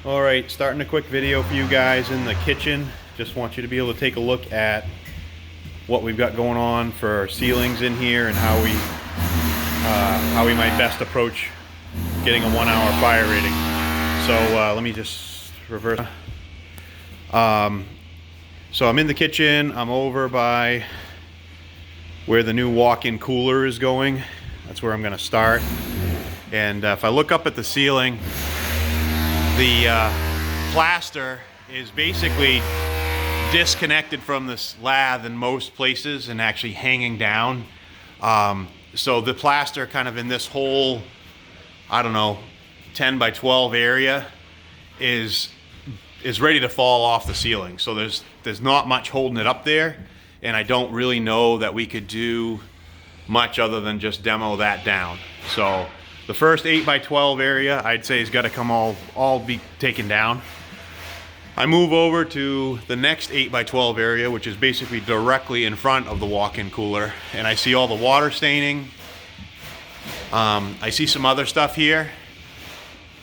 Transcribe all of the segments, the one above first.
All right, starting a quick video for you guys in the kitchen. Just want you to be able to take a look at what we've got going on for our ceilings in here and how we might best approach getting a 1 hour fire rating. So let me just reverse. So I'm in the kitchen. I'm over by where the new walk-in cooler is going. That's where I'm going to start. And if I look up at the ceiling, the plaster is basically disconnected from this lath in most places and actually hanging down. So the plaster kind of in this whole, I don't know, 10 by 12 area is ready to fall off the ceiling. So there's not much holding it up there, and I don't really know that we could do much other than just demo that down. So the first 8 by 12 area, I'd say, has got to come all be taken down. I move over to the next 8 by 12 area, which is basically directly in front of the walk-in cooler, and I see all the water staining. I see some other stuff here.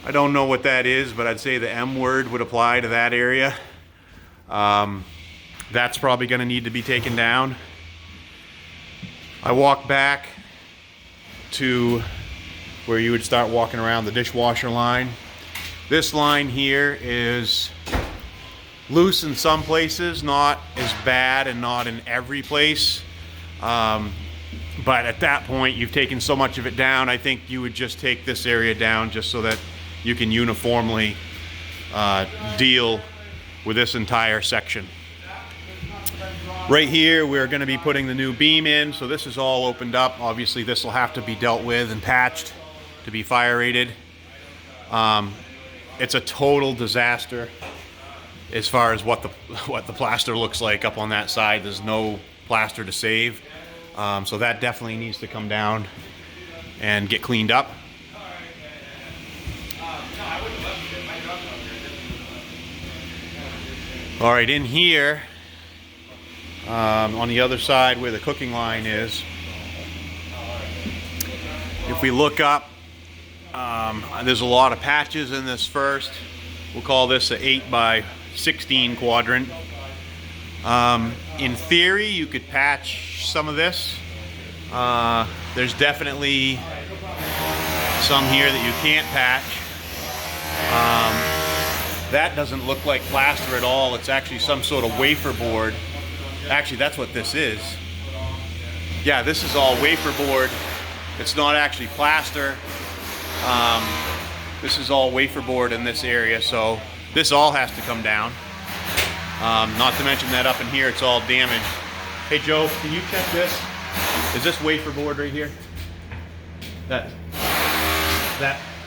I don't know what that is, but I'd say the M word would apply to that area. That's probably going to need to be taken down. I walk back to where you would start walking around the dishwasher line. This line here is loose in some places, not as bad and not in every place. But at that point, you've taken so much of it down, I think you would just take this area down just so that you can uniformly deal with this entire section. Right here, we're going to be putting the new beam in, so this is all opened up. Obviously, this will have to be dealt with and patched to be fire rated. It's a total disaster as far as what the plaster looks like up on that side. There's no plaster to save, so that definitely needs to come down and get cleaned up. All right, in here, on the other side where the cooking line is, if we look up, there's a lot of patches in this first. We'll call this an 8 by 16 quadrant. In theory, you could patch some of this. There's definitely some here that you can't patch. That doesn't look like plaster at all. It's actually some sort of wafer board. Actually, that's what this is. Yeah, this is all wafer board. It's not actually plaster. This is all wafer board in this area, so this all has to come down. Not to mention that up in here, it's all damaged. Hey Joe, can you check this? Is this wafer board right here? That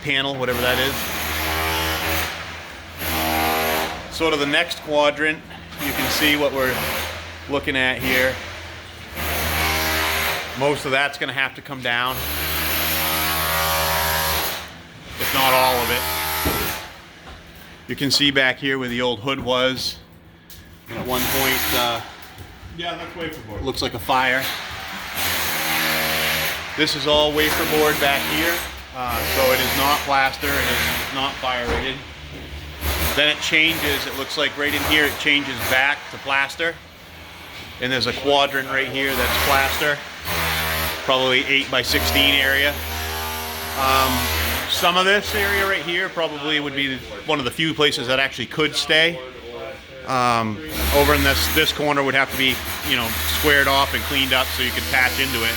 panel, whatever that is. Sort of the next quadrant, you can see what we're looking at here. Most of that's going to have to come down, if not all of it. You can see back here where the old hood was. At one point, yeah, that's wafer board. Looks like a fire. This is all wafer board back here, so it is not plaster. It is not fire rated. Then it changes. It looks like right in here it changes back to plaster. And there's a quadrant right here that's plaster. Probably 8 by 16 area. Some of this area right here probably would be one of the few places that actually could stay. Over in this corner would have to be, you know, squared off and cleaned up so you could patch into it.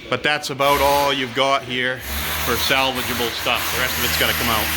But that's about all you've got here for salvageable stuff. The rest of it's got to come out.